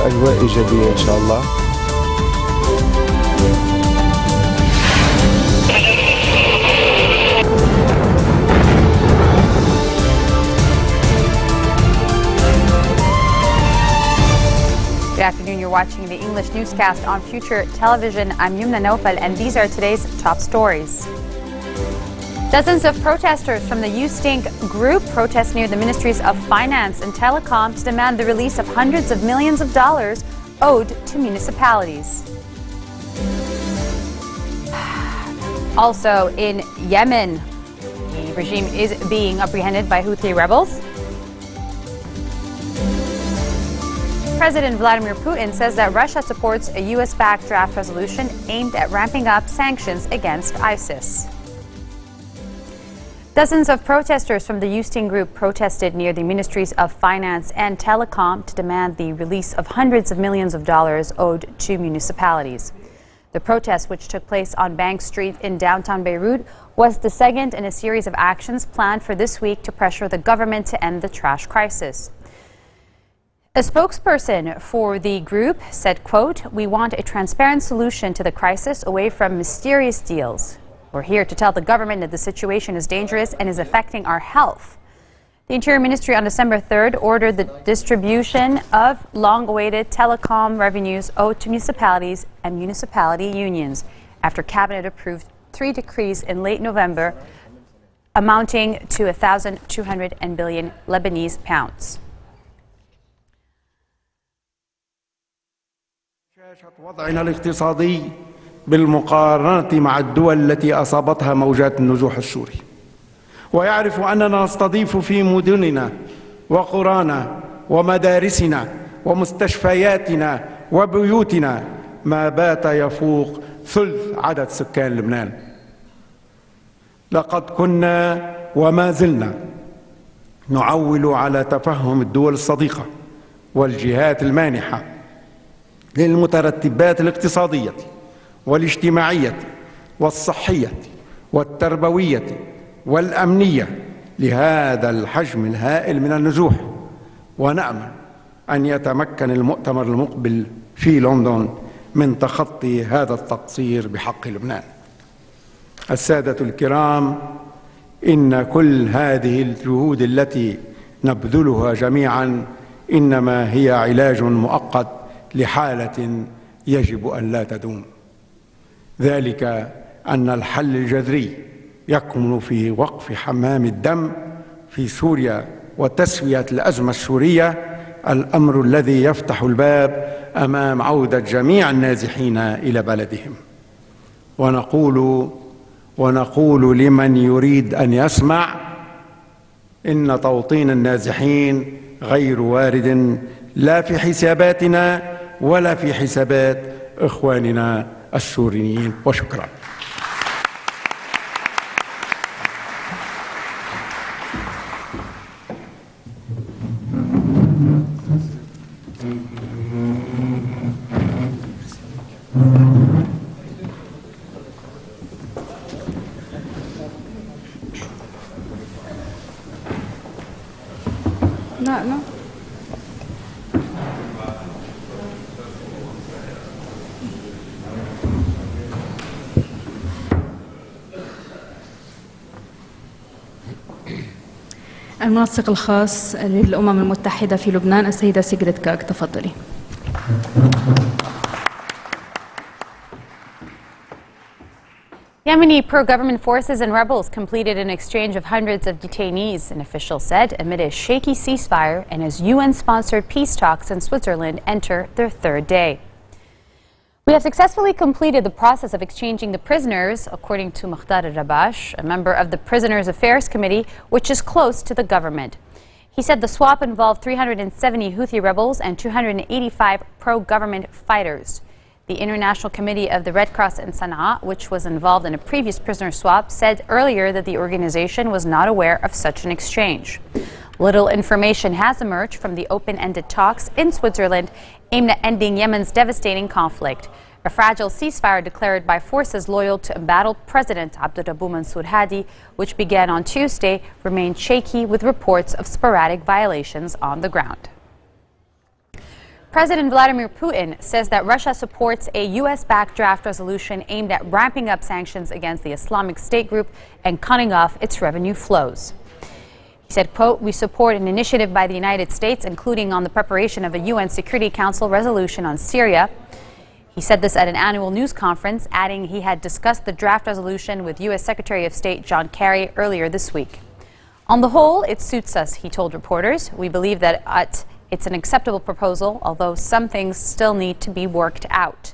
الأجواء إيجابية إن شاء الله. Good afternoon. You're watching the English newscast on Future Television. I'm Yumna Naufal, and these are today's top stories. Dozens of protesters from the U-Stink group protest near the Ministries of Finance and Telecom to demand the release of hundreds of millions of dollars owed to municipalities. Also in Yemen, the regime is being apprehended by Houthi rebels. President Vladimir Putin says that Russia supports a U.S.-backed draft resolution aimed at ramping up sanctions against ISIS. Dozens of protesters from the U-Stink group protested near the Ministries of Finance and Telecom to demand the release of hundreds of millions of dollars owed to municipalities. The protest, which took place on Bank Street in downtown Beirut, was the second in a series of actions planned for this week to pressure the government to end the trash crisis. A spokesperson for the group said, quote, "We want a transparent solution to the crisis away from mysterious deals. We're here to tell the government that the situation is dangerous and is affecting our health." The Interior Ministry on December 3rd ordered the distribution of long-awaited telecom revenues owed to municipalities and municipality unions after Cabinet approved 3 decrees in late November amounting to 1,200 billion Lebanese pounds. وضعنا الاقتصادي بالمقارنة مع الدول التي أصابتها موجات النزوح السوري، ويعرف أننا نستضيف في مدننا وقرانا ومدارسنا ومستشفياتنا وبيوتنا ما بات يفوق ثلث عدد سكان لبنان. لقد كنا وما زلنا نعول على تفهم الدول الصديقة والجهات المانحة للمترتبات الاقتصادية والاجتماعية والصحية والتربوية والأمنية لهذا الحجم الهائل من النزوح، ونأمل أن يتمكن المؤتمر المقبل في لندن من تخطي هذا التقصير بحق لبنان. السادة الكرام، إن كل هذه الجهود التي نبذلها جميعا إنما هي علاج مؤقت لحالة يجب أن لا تدوم، ذلك أن الحل الجذري يكمن في وقف حمام الدم في سوريا وتسوية الأزمة السورية، الأمر الذي يفتح الباب أمام عودة جميع النازحين إلى بلدهم. ونقول لمن يريد أن يسمع إن توطين النازحين غير وارد لا في حساباتنا ولا في حسابات إخواننا السوريين. وشكرا. No. المنسق الخاص للأمم المتحدة في لبنان السيدة سيغريت كاغ، تفضلي. Yemeni pro-government forces and rebels completed an exchange of hundreds of detainees, an official said, amid a shaky ceasefire and as UN-sponsored peace talks in Switzerland enter their third day. We have successfully completed the process of exchanging the prisoners, according to Mukhtar al-Rabash, a member of the Prisoners Affairs Committee, which is close to the government. He said the swap involved 370 Houthi rebels and 285 pro-government fighters. The International Committee of the Red Cross in Sana'a, which was involved in a previous prisoner swap, said earlier that the organization was not aware of such an exchange. Little information has emerged from the open-ended talks in Switzerland aimed at ending Yemen's devastating conflict. A fragile ceasefire declared by forces loyal to embattled President Abdurrabbu Mansour Hadi, which began on Tuesday, remained shaky with reports of sporadic violations on the ground. President Vladimir Putin says that Russia supports a U.S.-backed draft resolution aimed at ramping up sanctions against the Islamic State group and cutting off its revenue flows. He said, quote, "We support an initiative by the United States, including on the preparation of a UN Security Council resolution on Syria." He said this at an annual news conference, adding he had discussed the draft resolution with U.S. Secretary of State John Kerry earlier this week. "On the whole, it suits us," he told reporters. "We believe that it's an acceptable proposal, although some things still need to be worked out."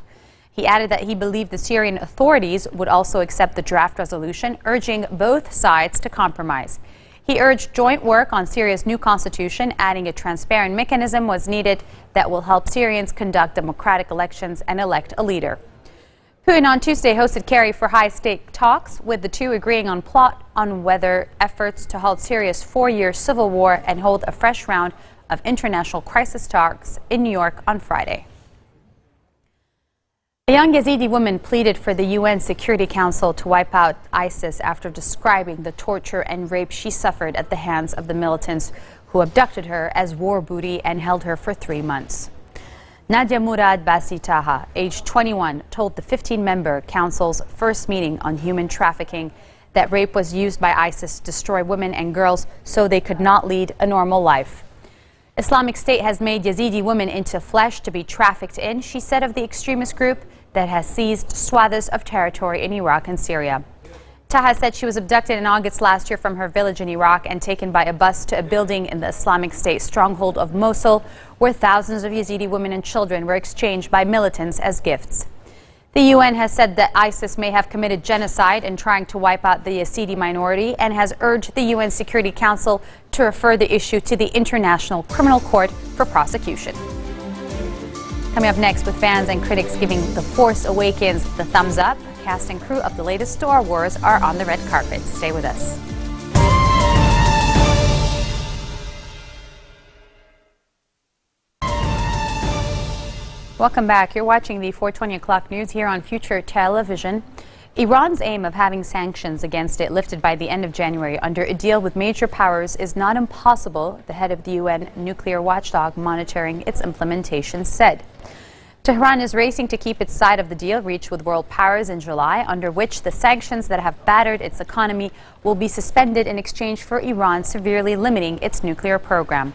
He added that he believed the Syrian authorities would also accept the draft resolution, urging both sides to compromise. He urged joint work on Syria's new constitution, adding a transparent mechanism was needed that will help Syrians conduct democratic elections and elect a leader. Putin on Tuesday hosted Kerry for high-stake talks, with the two agreeing on plot on whether efforts to halt Syria's 4-year civil war and hold a fresh round of international crisis talks in New York on Friday. A young Yazidi woman pleaded for the UN Security Council to wipe out ISIS after describing the torture and rape she suffered at the hands of the militants who abducted her as war booty and held her for 3 months. Nadia Murad Basi Taha, aged 21, told the 15-member council's first meeting on human trafficking that rape was used by ISIS to destroy women and girls so they could not lead a normal life. Islamic State has made Yazidi women into flesh to be trafficked in, she said of the extremist group that has seized swaths of territory in Iraq and Syria. Taha said she was abducted in August last year from her village in Iraq and taken by a bus to a building in the Islamic State stronghold of Mosul, where thousands of Yazidi women and children were exchanged by militants as gifts. The UN has said that ISIS may have committed genocide in trying to wipe out the Yazidi minority and has urged the UN Security Council to refer the issue to the International Criminal Court for prosecution. Coming up next, with fans and critics giving The Force Awakens the thumbs up, cast and crew of the latest Star Wars are on the red carpet. Stay with us. Welcome back. You're watching the 4:20 o'clock news here on Future Television. Iran's aim of having sanctions against it lifted by the end of January under a deal with major powers is not impossible, the head of the UN nuclear watchdog monitoring its implementation said. Tehran is racing to keep its side of the deal reached with world powers in July, under which the sanctions that have battered its economy will be suspended in exchange for Iran severely limiting its nuclear program.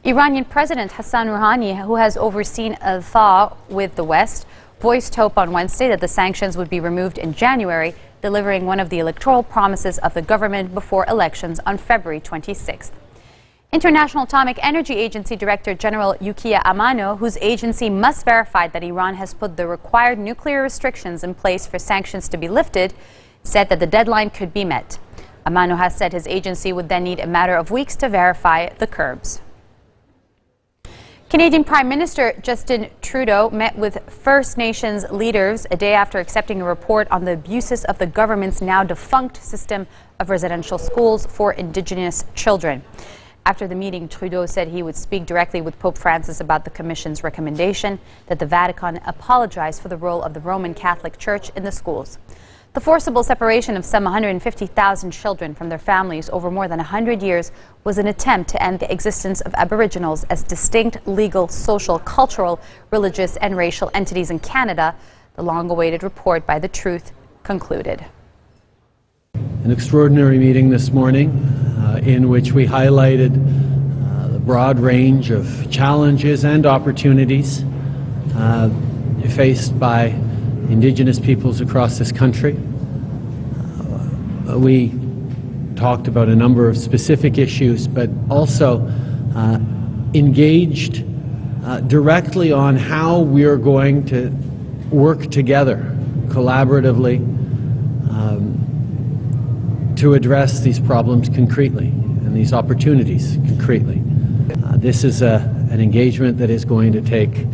Iranian President Hassan Rouhani, who has overseen a thaw with the West, voiced hope on Wednesday that the sanctions would be removed in January, delivering one of the electoral promises of the government before elections on February 26th. International Atomic Energy Agency Director General Yukiya Amano, whose agency must verify that Iran has put the required nuclear restrictions in place for sanctions to be lifted, said that the deadline could be met. Amano has said his agency would then need a matter of weeks to verify the curbs. Canadian Prime Minister Justin Trudeau met with First Nations leaders a day after accepting a report on the abuses of the government's now defunct system of residential schools for Indigenous children. After the meeting, Trudeau said he would speak directly with Pope Francis about the Commission's recommendation that the Vatican apologize for the role of the Roman Catholic Church in the schools. The forcible separation of some 150,000 children from their families over more than 100 years was an attempt to end the existence of Aboriginals as distinct legal, social, cultural, religious, and racial entities in Canada, the long-awaited report by The Truth concluded. An extraordinary meeting this morning in which we highlighted the broad range of challenges and opportunities faced by Indigenous peoples across this country. We talked about a number of specific issues, but also engaged directly on how we're going to work together collaboratively to address these problems concretely and these opportunities concretely. This is an engagement that is going to take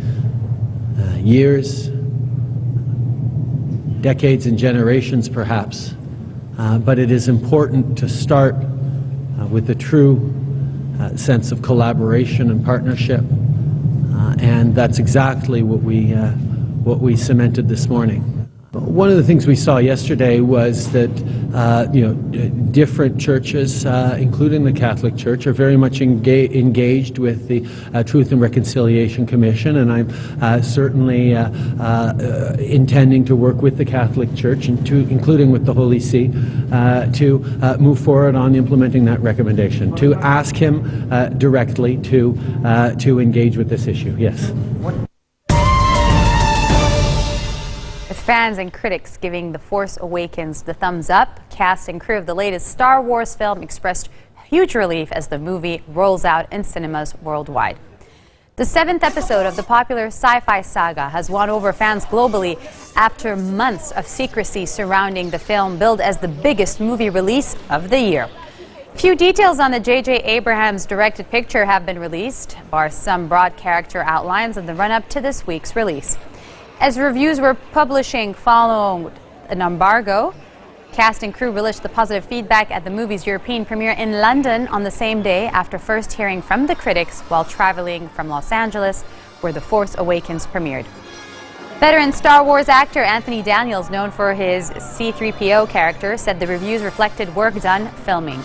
years, decades and generations perhaps, but it is important to start with a true sense of collaboration and partnership, and that's exactly what we cemented this morning. One of the things we saw yesterday was that different churches, including the Catholic Church, are very much engaged with the Truth and Reconciliation Commission, and I'm certainly intending to work with the Catholic Church, and including with the Holy See, to move forward on implementing that recommendation, to ask him directly to engage with this issue. Yes. With fans and critics giving The Force Awakens the thumbs up, cast and crew of the latest Star Wars film expressed huge relief as the movie rolls out in cinemas worldwide. The 7th episode of the popular sci-fi saga has won over fans globally after months of secrecy surrounding the film, billed as the biggest movie release of the year. Few details on the J.J. Abrams directed picture have been released, bar some broad character outlines in the run-up to this week's release. As reviews were publishing following an embargo, cast and crew relished the positive feedback at the movie's European premiere in London on the same day, after first hearing from the critics while traveling from Los Angeles, where The Force Awakens premiered. Veteran Star Wars actor Anthony Daniels, known for his C-3PO character, said the reviews reflected work done filming.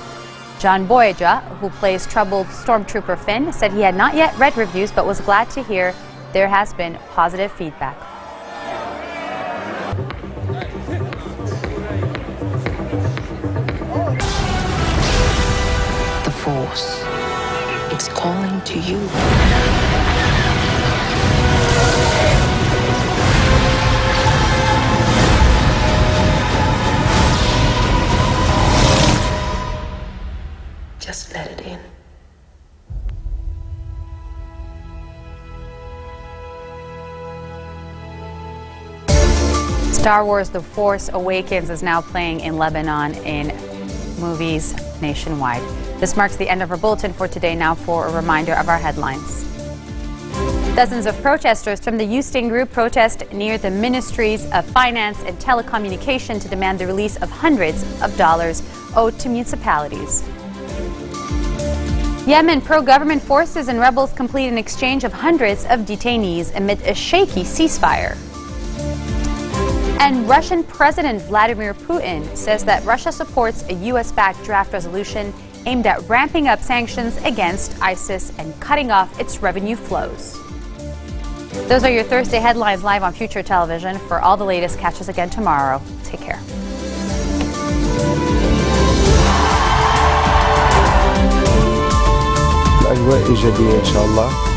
John Boyega, who plays troubled Stormtrooper Finn, said he had not yet read reviews but was glad to hear there has been positive feedback. The Force, it's calling to you. Just let it in. Star Wars The Force Awakens is now playing in Lebanon in movies nationwide. This marks the end of our bulletin for today. Now for a reminder of our headlines. Dozens of protesters from the Houston Group protest near the Ministries of Finance and Telecommunication to demand the release of hundreds of dollars owed to municipalities. Yemen pro-government forces and rebels complete an exchange of hundreds of detainees amid a shaky ceasefire. And Russian President Vladimir Putin says that Russia supports a U.S.-backed draft resolution aimed at ramping up sanctions against ISIS and cutting off its revenue flows. Those are your Thursday headlines live on Future Television. For all the latest, catch us again tomorrow. Take care. الأجواء إيجابية إن شاء الله.